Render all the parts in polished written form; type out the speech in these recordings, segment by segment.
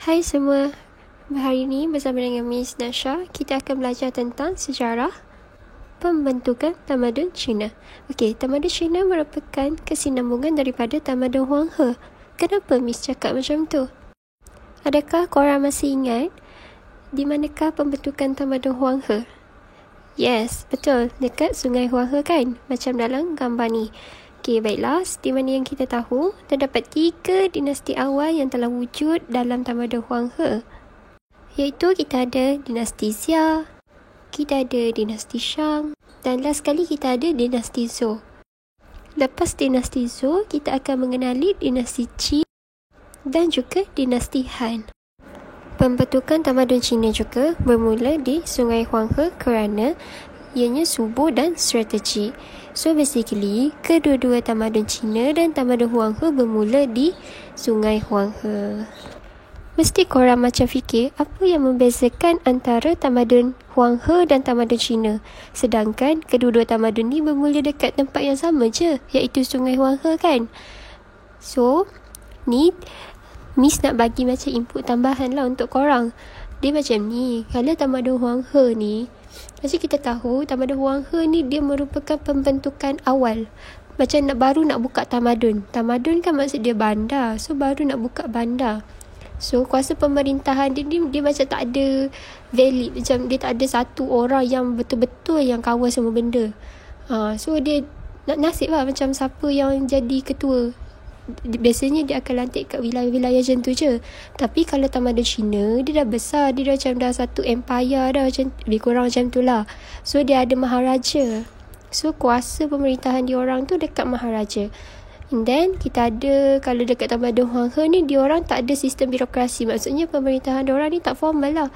Hai semua, hari ini bersama dengan Miss Nasha, kita akan belajar tentang sejarah pembentukan tamadun Cina. Okey, tamadun Cina merupakan kesinambungan daripada tamadun Huang He. Kenapa Miss cakap macam tu? Adakah korang masih ingat di manakah pembentukan tamadun Huang He? Yes, betul, dekat Sungai Huang He kan? Macam dalam gambar ni. Okey, baiklah, seperti mana yang kita tahu, terdapat 3 dinasti awal yang telah wujud dalam tamadun Huang He. Iaitu kita ada dinasti Xia, kita ada dinasti Shang, dan last sekali kita ada dinasti Zhou. Lepas dinasti Zhou, kita akan mengenali dinasti Qin dan juga dinasti Han. Pembentukan tamadun Cina juga bermula di Sungai Huang He kerana ianya subur dan strategik. So basically, kedua-dua tamadun Cina dan tamadun Huang He bermula di Sungai Huang He. Mesti korang macam fikir, apa yang membezakan antara tamadun Huang He dan tamadun Cina? Sedangkan kedua-dua tamadun ni bermula dekat tempat yang sama je, iaitu Sungai Huang He kan? So, ni Miss nak bagi macam input tambahan lah untuk korang. Dia macam ni, kalau tamadun Huang He ni, macam kita tahu tamadun Huang He ni dia merupakan pembentukan awal. Macam baru nak buka tamadun. Tamadun kan maksud dia bandar. So baru nak buka bandar. So kuasa pemerintahan dia macam tak ada valid. Macam dia tak ada satu orang yang betul-betul yang kawal semua benda. So dia nasib lah macam siapa yang jadi ketua. Biasanya dia akan lantik kat wilayah-wilayah macam tu je. Tapi kalau tamadun Cina, dia dah besar. Dia dah macam dah satu empire dah, macam lebih kurang macam tu lah. So dia ada maharaja. So kuasa pemerintahan diorang tu dekat maharaja. And then kita ada, kalau dekat tamadun Huang He ni, diorang tak ada sistem birokrasi. Maksudnya pemerintahan diorang ni tak formal lah.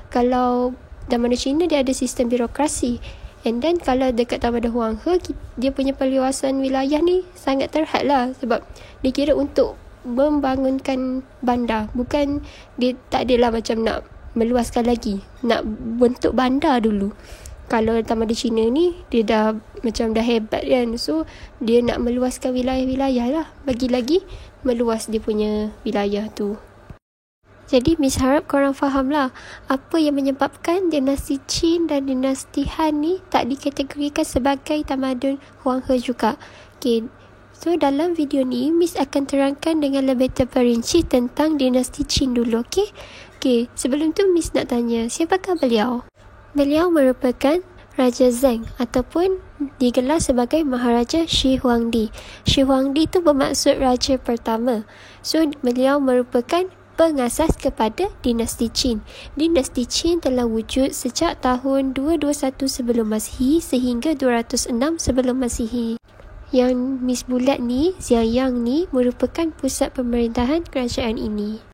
Kalau tamadun Cina dia ada sistem birokrasi. And then kalau dekat tamadun Huang He, dia punya perluasan wilayah ni sangat terhad lah. Sebab dia kira untuk membangunkan bandar. Bukan, dia tak adalah macam nak meluaskan lagi. Nak bentuk bandar dulu. Kalau tamadun Cina ni, dia dah macam dah hebat kan. So, dia nak meluaskan wilayah-wilayah lah. Bagi lagi meluas dia punya wilayah tu. Jadi Miss harap korang faham lah apa yang menyebabkan dinasti Qin dan dinasti Han ni tak dikategorikan sebagai tamadun Huang He juga. Okay. So dalam video ni Miss akan terangkan dengan lebih terperinci tentang dinasti Qin dulu. Okay. Sebelum tu Miss nak tanya, siapakah beliau? Beliau merupakan Raja Zheng ataupun digelar sebagai Maharaja Shi Huangdi. Shi Huangdi tu bermaksud Raja pertama. So beliau merupakan pengasas kepada dinasti Qin. Dinasti Qin telah wujud sejak tahun 221 sebelum Masihi sehingga 206 sebelum Masihi. Yang Miss Bulat ni, Xianyang ni, merupakan pusat pemerintahan kerajaan ini.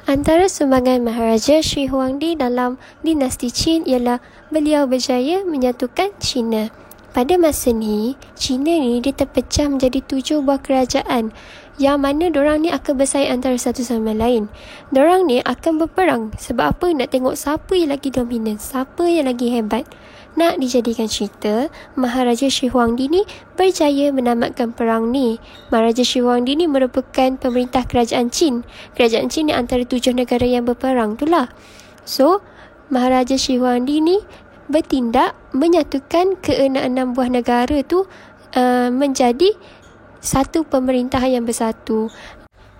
Antara sumbangan Maharaja Shi Huangdi dalam dinasti Qin ialah beliau berjaya menyatukan China. Pada masa ni, China ni dia terpecah menjadi 7 buah kerajaan yang mana dorang ni akan bersaing antara satu sama lain. Dorang ni akan berperang. Sebab apa? Nak tengok siapa yang lagi dominan, siapa yang lagi hebat. Nak dijadikan cerita, Maharaja Shi Huangdi ni berjaya menamatkan perang ni. Maharaja Shi Huangdi ni merupakan pemerintah kerajaan Qin. Kerajaan Qin ni antara 7 negara yang berperang tu lah. So, Maharaja Shi Huangdi ni bertindak menyatukan ke-6 buah negara tu menjadi satu pemerintahan yang bersatu.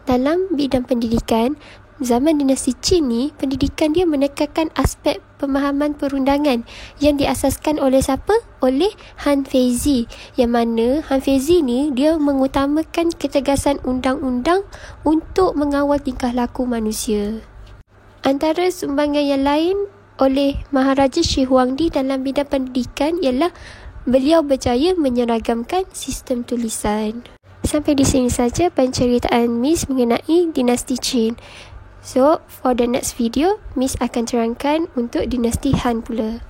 Dalam bidang pendidikan, zaman dinasti Qin ni, pendidikan dia menekankan aspek pemahaman perundangan yang diasaskan oleh siapa? Oleh Han Feizi. Yang mana Han Feizi ni dia mengutamakan ketegasan undang-undang untuk mengawal tingkah laku manusia. Antara sumbangan yang lain oleh Maharaja Shi Huangdi dalam bidang pendidikan ialah beliau berjaya menyeragamkan sistem tulisan. Sampai di sini saja penceritaan Miss mengenai dinasti Qin. So, for the next video, Miss akan terangkan untuk dinasti Han pula.